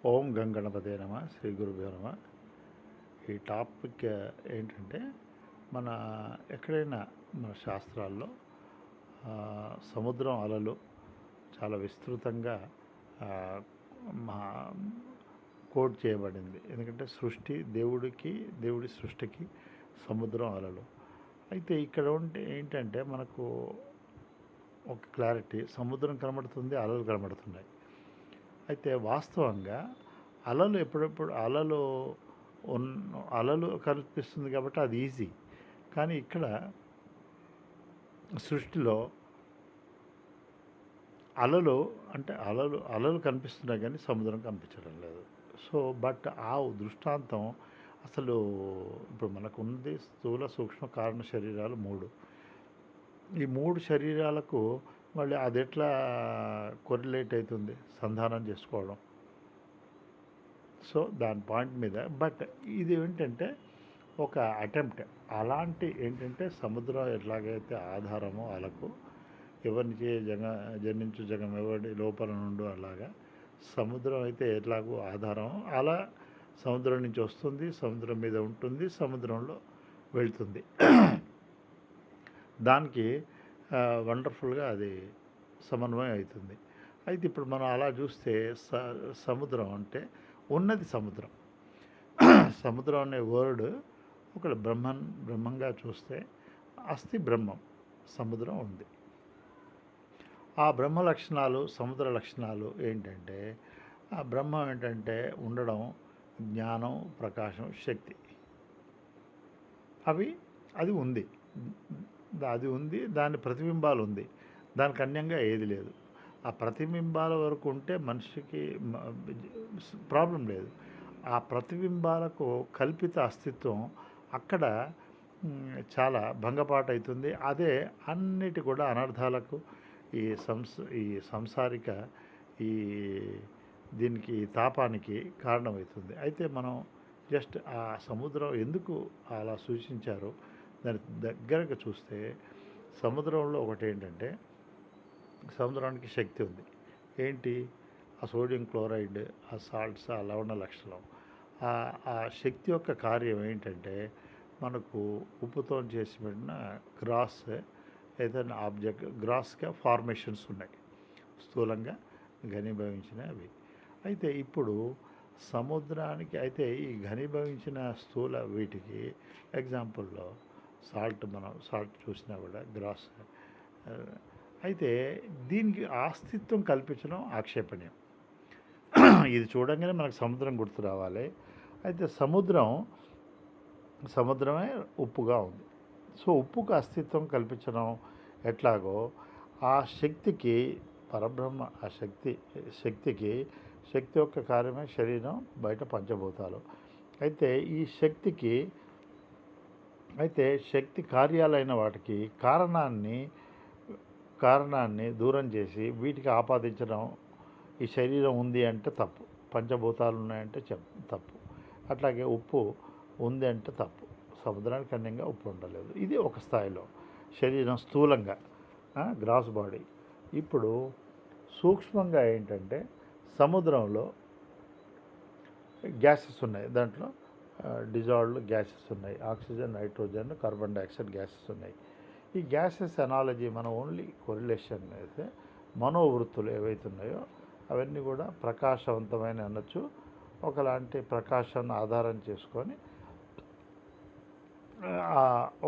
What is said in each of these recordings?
ఓం గంగణపతే నమ శ్రీ గురుభ్యో నమ. ఈ టాపిక్ ఏంటంటే మన ఎక్కడైనా మన శాస్త్రాల్లో సముద్రం అలలు చాలా విస్తృతంగా ఆ, మా కోట్ చేయబడింది. ఎందుకంటే దేవుడి సృష్టికి సముద్రం అలలు. అయితే ఇక్కడ ఉంటే ఏంటంటే మనకు ఒక క్లారిటీ, సముద్రం కనబడుతుంది, అలలు కనబడుతున్నాయి. అయితే వాస్తవంగా అలలు ఎప్పుడెప్పుడు అలలు కనిపిస్తుంది కాబట్టి అది ఈజీ. కానీ ఇక్కడ సృష్టిలో అలలు అలలు కనిపిస్తున్నాయి కానీ సముద్రం కనిపించడం లేదు. సో బట్ ఆ దృష్టాంతం అసలు ఇప్పుడు మనకు ఉంది స్థూల సూక్ష్మ కారణ శరీరాలు 3. ఈ 3 శరీరాలకు మళ్ళీ అది ఎట్లా కొరిలేట్ అవుతుంది సంధానం చేసుకోవడం. సో దాని పాయింట్ మీద బట్ ఇది ఏంటంటే ఒక అటెంప్ట్. అలాంటి ఏంటంటే సముద్రం ఎట్లాగైతే ఆధారమో అలకు, ఎవరికి జన్మించు జగం ఎవరి లోపల నుండి అలాగా సముద్రం అయితే ఎట్లాగో ఆధారం, అలా సముద్రం నుంచి వస్తుంది, సముద్రం మీద ఉంటుంది, సముద్రంలో వెళ్తుంది. దానికి వండర్ఫుల్గా అది సమన్వయం అవుతుంది. అయితే ఇప్పుడు మనం అలా చూస్తే సముద్రం అంటే ఉన్నది సముద్రం. సముద్రం అనే వర్డ్ ఒక బ్రహ్మంగా చూస్తే అస్థి బ్రహ్మం, సముద్రం ఉంది. ఆ బ్రహ్మ లక్షణాలు, సముద్ర లక్షణాలు ఏంటంటే ఆ బ్రహ్మం ఏంటంటే ఉండడం, జ్ఞానం, ప్రకాశం, శక్తి. అది ఉంది, దాని ప్రతిబింబాలు ఉంది. దానికి అన్యంగా ఏది లేదు. ఆ ప్రతిబింబాల వరకు ఉంటే మనిషికి ప్రాబ్లం లేదు. ఆ ప్రతిబింబాలకు కల్పిత అస్తిత్వం అక్కడ చాలా భంగపాటు అవుతుంది. అదే అన్నిటి కూడా అనర్థాలకు, ఈ సంసారిక దీనికి తాపానికి కారణమవుతుంది. అయితే మనం జస్ట్ ఆ సముద్రం ఎందుకు అలా సూచించారో దాని దగ్గరకు చూస్తే సముద్రంలో ఒకటి ఏంటంటే సముద్రానికి శక్తి ఉంది. ఏంటి? ఆ సోడియం క్లోరైడ్, ఆ సాల్ట్స్, ఆ లవణ లక్షణం. ఆ శక్తి యొక్క కార్యం ఏంటంటే మనకు ఉప్పుతో చేసి పెట్టిన గ్రాస్, ఏదైనా ఆబ్జెక్ట్ గ్రాస్గా ఫార్మేషన్స్ ఉన్నాయి, స్థూలంగా ఘనీభవించిన అవి. అయితే ఇప్పుడు సముద్రానికి అయితే ఈ ఘనీభవించిన స్థూల వీటికి ఎగ్జాంపుల్లో మనం సాల్ట్ చూసినా కూడా గ్రాస్. అయితే దీనికి అస్తిత్వం కల్పించడం ఆక్షేపణీయం. ఇది చూడంగానే మనకు సముద్రం గుర్తు రావాలి. అయితే సముద్రమే ఉప్పుగా ఉంది. సో ఉప్పుకు అస్తిత్వం కల్పించడం ఎట్లాగో ఆ శక్తికి, పరబ్రహ్మ ఆ శక్తి యొక్క కార్యమే శరీరం, బయట పంచభూతాలు. అయితే ఈ శక్తి కార్యాలైన వాటికి కారణాన్ని దూరం చేసి వీటికి ఆపాదించడం. ఈ శరీరం ఉంది అంటే తప్పు, పంచభూతాలు ఉన్నాయంటే తప్పు, అట్లాగే ఉప్పు ఉంది అంటే తప్పు. సముద్రానికి అన్యంగా ఉప్పు ఉండలేదు. ఇది ఒక స్థాయిలో శరీరం స్థూలంగా, గ్రాస్ బాడీ. ఇప్పుడు సూక్ష్మంగా ఏంటంటే సముద్రంలో గ్యాసెస్ ఉన్నాయి, దాంట్లో డిజాల్వ్డ్ గ్యాసెస్ ఉన్నాయి, oxygen, nitrogen, carbon dioxide gases ఉన్నాయి. ఈ గ్యాసెస్ అనాలజీ మనం ఓన్లీ కొరిలేషన్ అయితే మనోవృత్తులు ఏవైతే ఉన్నాయో అవన్నీ కూడా ప్రకాశవంతమైన అనొచ్చు. ఒకలాంటి ప్రకాశాన్ని ఆధారం చేసుకొని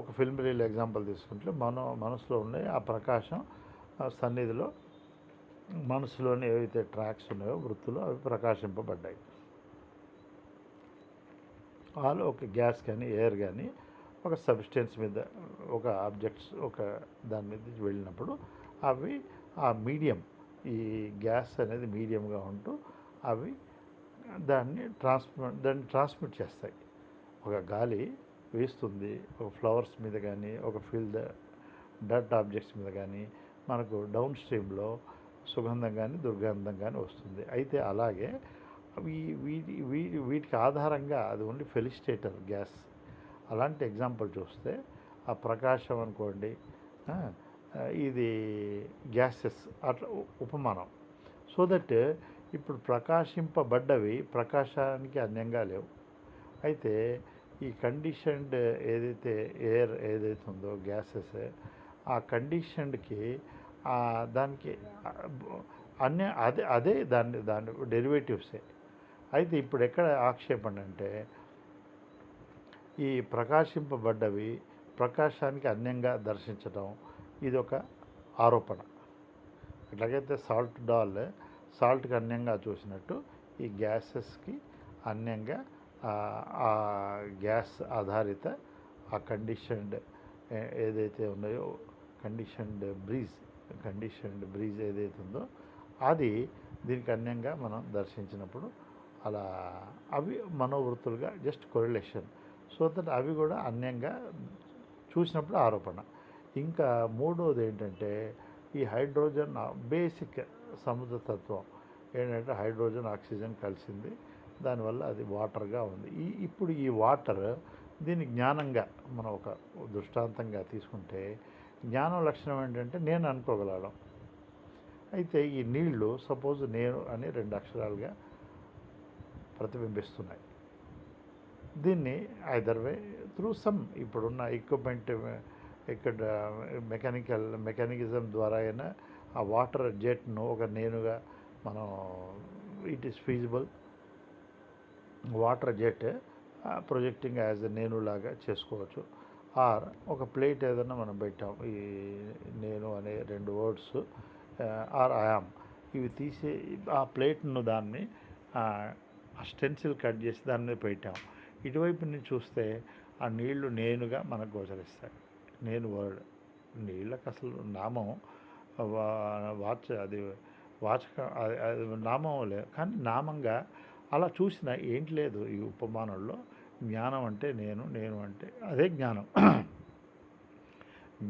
ఒక ఫిల్మ్ రీల్ ఎగ్జాంపుల్ తీసుకుంటే మనసులో ఉండే ఆ ప్రకాశం సన్నిధిలో మనసులోని ఏవైతే ట్రాక్స్ ఉన్నాయో వృత్తులు అవి ప్రకాశింపబడ్డాయి. వాళ్ళు ఒక గ్యాస్ కానీ ఎయిర్ కానీ ఒక సబ్స్టెన్స్ మీద, ఒక ఆబ్జెక్ట్స్ ఒక దాని మీద వెళ్ళినప్పుడు అవి ఆ మీడియం, ఈ గ్యాస్ అనేది మీడియంగా ఉంటూ అవి దాన్ని ట్రాన్స్మిట్ చేస్తాయి. ఒక గాలి వీస్తుంది, ఒక ఫ్లవర్స్ మీద కానీ, ఒక డర్ట్ ఆబ్జెక్ట్స్ మీద కానీ మనకు డౌన్ స్ట్రీమ్లో సుగంధం కానీ దుర్గంధం కానీ వస్తుంది. అయితే అలాగే వీటికి ఆధారంగా అది ఓన్లీ ఫెలిసిటేటర్ గ్యాస్. అలాంటి ఎగ్జాంపుల్ చూస్తే ఆ ప్రకాశం అనుకోండి, ఇది గ్యాసెస్ అట్లా ఉపమానం. సో దట్ ఇప్పుడు ప్రకాశింపబడ్డవి ప్రకాశానికి అన్యంగా లేవు. అయితే ఈ కండిషన్డ్ ఏదైతే ఎయిర్ ఏదైతే ఉందో గ్యాసెస్, ఆ కండిషన్డ్కి దానికి అదే అదే దాని దాని డెరివేటివ్సే. అయితే ఇప్పుడు ఎక్కడ ఆక్షేపణ అంటే ఈ ప్రకాశింపబడ్డవి ప్రకాశానికి అన్యంగా దర్శించడం ఇదొక ఆరోపణ. ఎట్లాగైతే సాల్ట్కి అన్యంగా చూసినట్టు ఈ గ్యాసెస్కి అన్యంగా ఆ గ్యాస్ ఆధారిత ఆ కండిషన్డ్ ఏదైతే ఉన్నాయో కండిషన్డ్ బ్రీజ్ ఏదైతే ఉందో అది దీనికి అన్యంగా మనం దర్శించినప్పుడు అలా అవి మనోవృత్తులుగా జస్ట్ కొరిలేషన్. సో దట్ అవి కూడా అన్యంగా చూసినప్పుడు ఆరోపణ. ఇంకా మూడోది ఏంటంటే ఈ హైడ్రోజన్ బేసిక్ సముద్రతత్వం ఏంటంటే హైడ్రోజన్ ఆక్సిజన్ కలిసింది, దానివల్ల అది వాటర్గా ఉంది. ఇప్పుడు ఈ వాటర్ దీన్ని జ్ఞానంగా మనం ఒక దృష్టాంతంగా తీసుకుంటే జ్ఞానం లక్షణం ఏంటంటే నేను అనుకోగలడం. అయితే ఈ నీళ్లు సపోజ్ నేను అని 2 అక్షరాలుగా ప్రతిబింబిస్తున్నాయి. దీన్ని ఐదర్ వే త్రూ సమ్ ఇప్పుడున్న ఎక్విప్మెంట్ ఇక్కడ మెకానిజం ద్వారా అయినా ఆ వాటర్ జెట్ను ఒక నేనుగా మనం it is feasible water jet projecting as a నేనులాగా చేసుకోవచ్చు. ఆర్ ఒక ప్లేట్ ఏదైనా మనం పెట్టాం, ఈ నేను అనే 2 వర్డ్స్ ఆర్ ఐయామ్ ఇవి తీసి ఆ ప్లేట్ను దాన్ని స్టెన్సిల్ కట్ చేసి దాని మీద పెట్టాం. ఇటువైపు నుంచి చూస్తే ఆ నీళ్లు నేనుగా మనకు గోచరిస్తాయి. నేను వర్డ్ నీళ్ళకి అసలు నామం అది వాచకం అది నామం లేదు, కానీ నామంగా అలా చూసిన ఏంటి లేదు. ఈ ఉపమానంలో జ్ఞానం అంటే నేను అంటే అదే జ్ఞానం.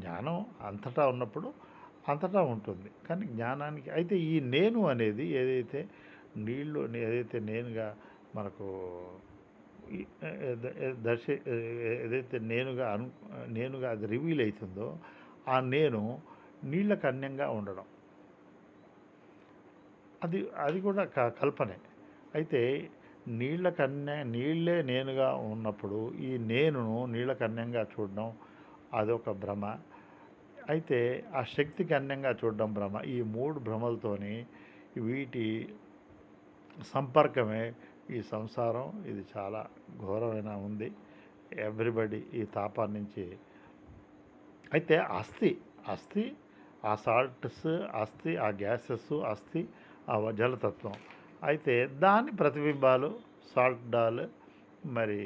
జ్ఞానం అంతటా ఉన్నప్పుడు అంతటా ఉంటుంది, కానీ జ్ఞానానికి అయితే ఈ నేను అనేది ఏదైతే నీళ్ళు ఏదైతే నేనుగా మనకు ఏదైతే నేనుగా అది రివీల్ అవుతుందో ఆ నేను నీళ్ళకు అన్యంగా ఉండడం అది కూడా కల్పనే. అయితే నీళ్ళే నేనుగా ఉన్నప్పుడు ఈ నేనును నీళ్ళకు అన్యంగా చూడడం అదొక భ్రమ. అయితే ఆ శక్తికి అన్యంగా చూడడం భ్రమ. ఈ 3 భ్రమలతోని వీటి సంపర్కమే ఈ సంసారం. ఇది చాలా ఘోరమైన ఉంది. ఎవ్రీబడి ఈ తాపాన్ని నుంచి అయితే అస్థి ఆ సాల్ట్స్ అస్థి, ఆ గ్యాసెస్ అస్థి, ఆ జలతత్వం. అయితే దాని ప్రతిబింబాలు సాల్ట్ డాల్, మరి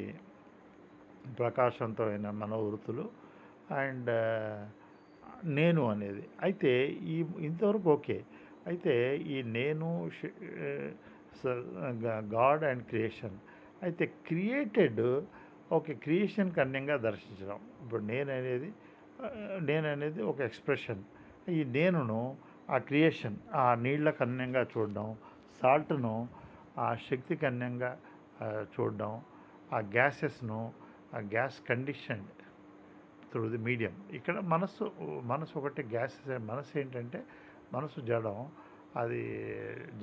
ప్రకాశంతో అయిన మనోవృత్తులు అండ్ నేను అనేది. అయితే ఇంతవరకు ఓకే. అయితే ఈ నేను గాడ్ అండ్ క్రియేషన్. అయితే క్రియేటెడ్ ఓకే, క్రియేషన్కి అన్యంగా దర్శించడం. ఇప్పుడు నేననేది ఒక ఎక్స్ప్రెషన్. ఈ నేనును ఆ క్రియేషన్ ఆ నీళ్ళకు అన్యంగా చూడడం, సాల్ట్ను ఆ శక్తికి అన్యంగా చూడడం, ఆ గ్యాసెస్ను ఆ gas conditioned through the medium. ఇక్కడ మనసు ఒకటి గ్యాసెస్. మనసు ఏంటంటే మనసు జడం, అది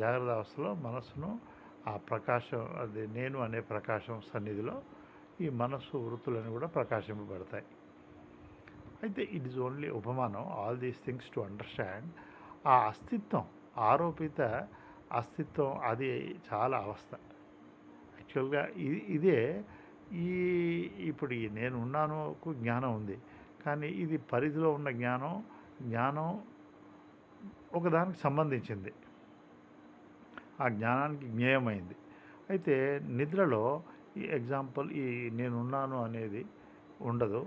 జాగ్రత్త అవస్థలో మనసును ఆ ప్రకాశం అది నేను అనే ప్రకాశం సన్నిధిలో ఈ మనస్సు వృత్తులను కూడా ప్రకాశింపబడతాయి. అయితే ఇట్ ఈజ్ ఓన్లీ ఉపమానం. All these things to understand ఆ అస్తిత్వం, ఆరోపిత అస్తిత్వం, అది చాలా అవస్థ. యాక్చువల్గా ఇదే ఇప్పుడు ఈ నేను ఉన్నానుకు జ్ఞానం ఉంది, కానీ ఇది పరిధిలో ఉన్న జ్ఞానం ఒకదానికి సంబంధించింది, ఆ జ్ఞానానికి జ్ఞేయమైంది. అయితే నిద్రలో ఈ ఎగ్జాంపుల్ ఈ నేనున్నాను అనేది ఉండదు,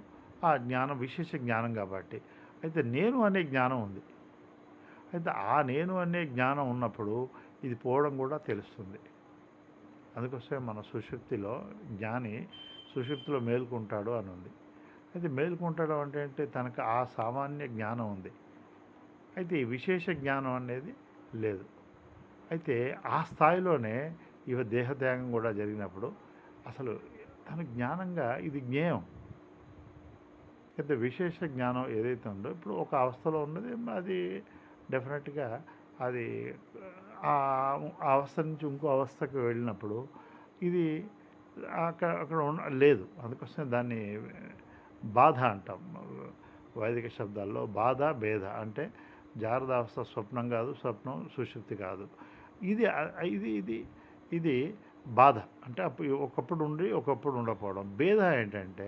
ఆ జ్ఞానం విశేష జ్ఞానం కాబట్టి. అయితే నేను అనే జ్ఞానం ఉంది. అయితే ఆ నేను అనే జ్ఞానం ఉన్నప్పుడు ఇది పోవడం కూడా తెలుస్తుంది. అందుకోసమే మన సుషుప్తిలో జ్ఞాని సుషుప్తిలో మేలుకుంటాడు అని ఉంది. అయితే మేలుకుంటాడు అంటే తనకు ఆ సామాన్య జ్ఞానం ఉంది, అయితే ఈ విశేష జ్ఞానం అనేది లేదు. అయితే ఆ స్థాయిలోనే దేహత్యాగం కూడా జరిగినప్పుడు అసలు తన జ్ఞానంగా ఇది జ్ఞేయం. అయితే విశేష జ్ఞానం ఏదైతే ఉందో ఇప్పుడు ఒక అవస్థలో ఉన్నది, అది డెఫినెట్గా అది ఆ అవస్థ నుంచి ఇంకో అవస్థకి వెళ్ళినప్పుడు ఇది అక్కడ లేదు. అందుకోసమే దాన్ని బాధ అంటాం. వైదిక శబ్దాల్లో బాధ, భేద అంటే జాగ్రత్త అవస్థ స్వప్నం కాదు, స్వప్నం సుషుప్తి కాదు. ఇది ఇది ఇది ఇది బాధ. అంటే ఒకప్పుడు ఉండి, ఒకప్పుడు ఉండకపోవడం. భేద ఏంటంటే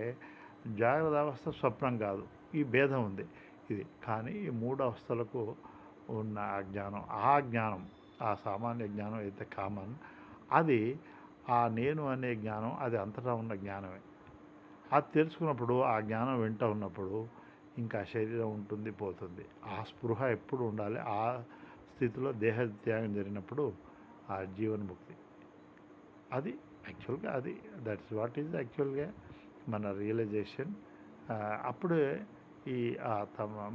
జాగ్రత్త అవస్థ స్వప్నం కాదు. ఈ భేదం ఉంది. ఇది కానీ ఈ 3 అవస్థలకు ఉన్న జ్ఞానం, ఆ సామాన్య జ్ఞానం అయితే కామన్, అది నేను అనే జ్ఞానం అది అంతటా ఉన్న జ్ఞానమే. అది తెలుసుకున్నప్పుడు, ఆ జ్ఞానం వెంట ఉన్నప్పుడు ఇంకా శరీరం ఉంటుంది, పోతుంది. ఆ స్పృహ ఎప్పుడు ఉండాలి. ఆ స్థితిలో దేహత్యాగం జరిగినప్పుడు ఆ జీవన్ముక్తి. అది యాక్చువల్గా అది దట్స్ వాట్ ఈజ్ యాక్చువల్గా మన రియలైజేషన్. అప్పుడే ఈ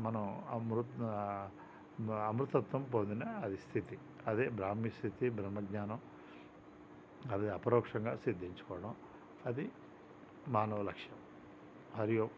మనం అమృతత్వం పొందిన అది స్థితి. అదే బ్రాహ్మీ స్థితి, బ్రహ్మజ్ఞానం. అది అపరోక్షంగా సిద్ధించుకోవడం. అది మానవ లక్ష్యం. హరి ఓం.